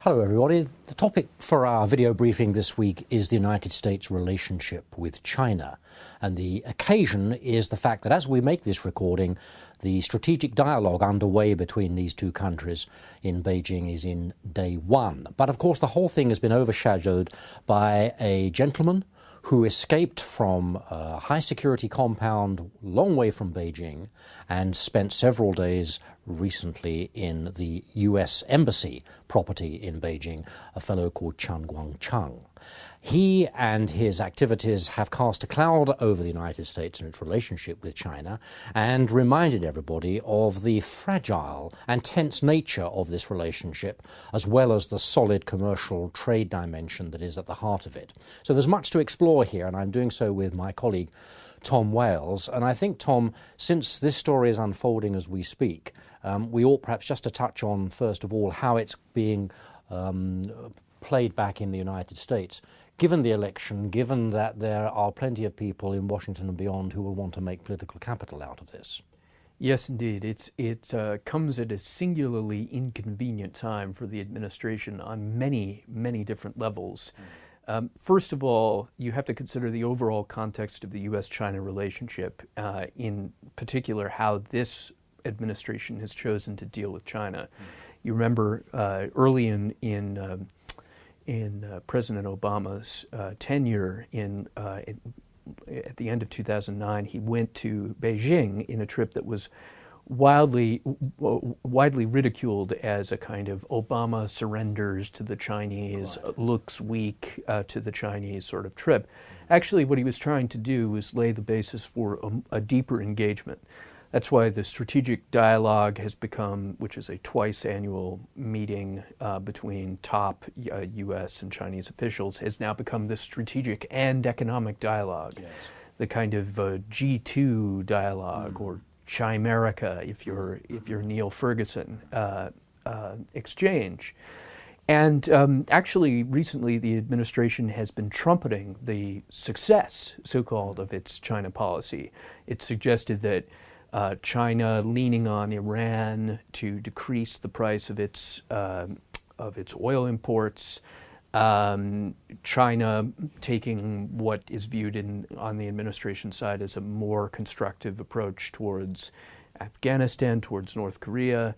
Hello everybody. The topic for our video briefing this week is the United States' relationship with China. And the occasion is the fact that as we make this recording, the strategic dialogue underway between these two countries in Beijing is in day one. But of course the whole thing has been overshadowed by a gentleman who escaped from a high-security compound long way from Beijing and spent several days recently in the U.S. Embassy property in Beijing, a fellow called Chen Guangcheng. He and his activities have cast a cloud over the United States and its relationship with China and reminded everybody of the fragile and tense nature of this relationship, as well as the solid commercial trade dimension that is at the heart of it. So there's much to explore here, and I'm doing so with my colleague Tom Wales. And I think, Tom, since this story is unfolding as we speak, we ought perhaps just to touch on, first of all, how it's being played back in the United States. Given the election, given that there are plenty of people in Washington and beyond who will want to make political capital out of this. Yes, indeed. It comes at a singularly inconvenient time for the administration on many, many different levels. First of all, you have to consider the overall context of the U.S.-China relationship, in particular how this administration has chosen to deal with China. You remember early in President Obama's tenure at the end of 2009, he went to Beijing in a trip that was widely ridiculed as a kind of Obama surrenders to the Chinese, looks weak to the Chinese sort of trip. Actually, what he was trying to do was lay the basis for a deeper engagement. That's why the strategic dialogue has become, which is a twice annual meeting between top U.S. and Chinese officials, has now become the strategic and economic dialogue, yes. The kind of G2 dialogue or Chimerica, if you're Neil Ferguson, exchange. And actually, recently, the administration has been trumpeting the success, so-called, of its China policy. It suggested that China leaning on Iran to decrease the price of its oil imports, China taking what is viewed on the administration side as a more constructive approach towards Afghanistan, towards North Korea,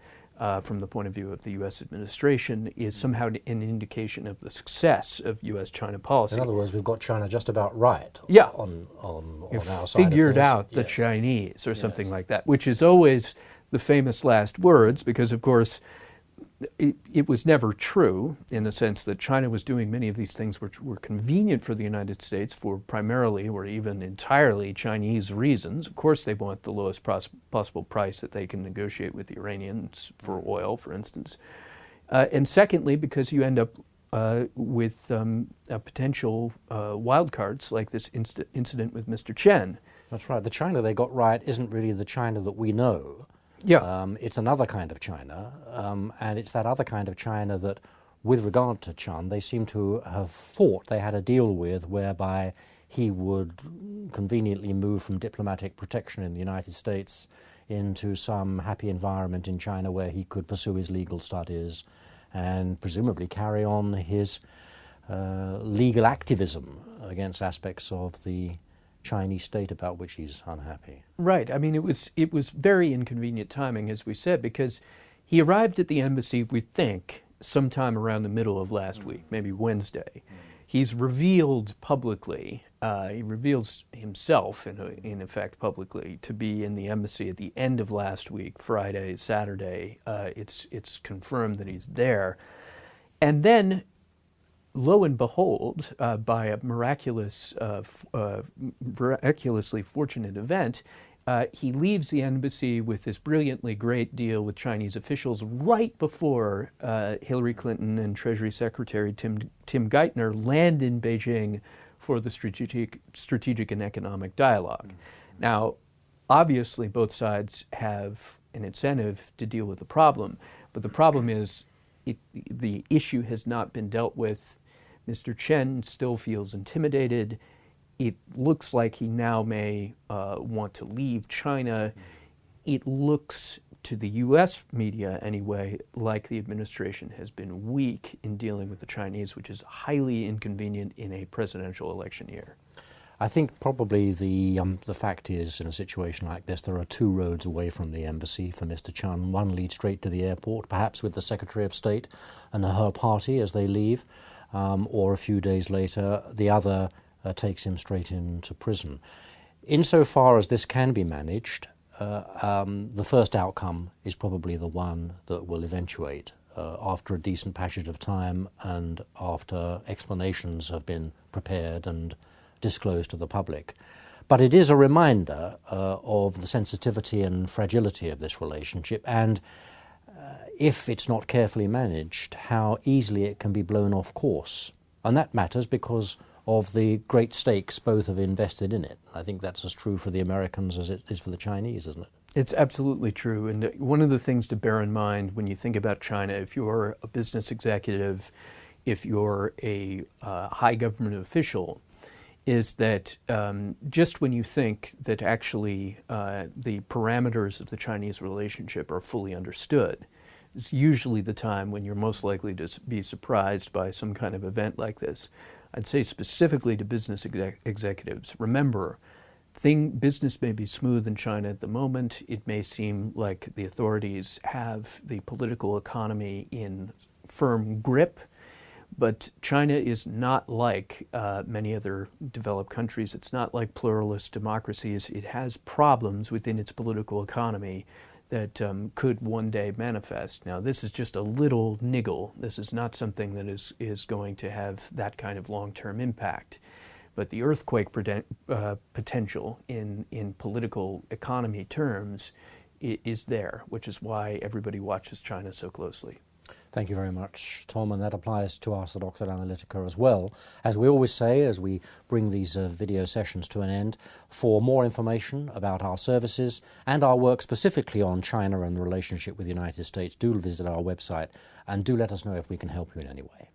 from the point of view of the U.S. administration, is somehow an indication of the success of U.S.-China policy. In other words, we've got China just about right on our side. Figured out the Chinese, or something like that, which is always the famous last words, because, of course, it was never true in the sense that China was doing many of these things which were convenient for the United States for primarily or even entirely Chinese reasons. Of course, they want the lowest possible price that they can negotiate with the Iranians for oil, for instance. And secondly, because you end up with potential wild cards like this incident with Mr. Chen. That's right. The China they got right isn't really the China that we know. Yeah. It's another kind of China, and it's that other kind of China that, with regard to Chen, they seem to have thought they had a deal with whereby he would conveniently move from diplomatic protection in the United States into some happy environment in China where he could pursue his legal studies and presumably carry on his legal activism against aspects of the Chinese state about which he's unhappy. Right. I mean, it was very inconvenient timing, as we said, because he arrived at the embassy, we think, sometime around the middle of last week, maybe Wednesday. He's revealed publicly, he reveals himself, in effect, publicly, to be in the embassy at the end of last week, Friday, Saturday. It's confirmed that he's there. And then, lo and behold, by a miraculously fortunate event, he leaves the embassy with this brilliantly great deal with Chinese officials right before Hillary Clinton and Treasury Secretary Tim Geithner land in Beijing for the strategic and economic dialogue. Now, obviously, both sides have an incentive to deal with the problem, but the problem is the issue has not been dealt with. Mr. Chen still feels intimidated. It looks like he now may want to leave China. It looks to the U.S. media anyway, like the administration has been weak in dealing with the Chinese, which is highly inconvenient in a presidential election year. I think probably the fact is, in a situation like this, there are two roads away from the embassy for Mr. Chen. One leads straight to the airport, perhaps with the Secretary of State and her party as they leave, or a few days later, the other takes him straight into prison. Insofar as this can be managed, the first outcome is probably the one that will eventuate after a decent passage of time and after explanations have been prepared and disclosed to the public. But it is a reminder of the sensitivity and fragility of this relationship, and if it's not carefully managed, how easily it can be blown off course. And that matters because of the great stakes both have invested in it. I think that's as true for the Americans as it is for the Chinese, isn't it? It's absolutely true. And one of the things to bear in mind when you think about China, if you're a business executive, if you're a high government official, is that just when you think that actually the parameters of the Chinese relationship are fully understood, is usually the time when you're most likely to be surprised by some kind of event like this. I'd say specifically to business executives, remember, business may be smooth in China at the moment. It may seem like the authorities have the political economy in firm grip, but China is not like many other developed countries. It's not like pluralist democracies. It has problems within its political economy that could one day manifest. Now, this is just a little niggle. This is not something that is going to have that kind of long-term impact. But the earthquake potential in political economy terms is there, which is why everybody watches China so closely. Thank you very much, Tom, and that applies to us at Oxford Analytica as well. As we always say, as we bring these video sessions to an end, for more information about our services and our work specifically on China and the relationship with the United States, do visit our website and do let us know if we can help you in any way.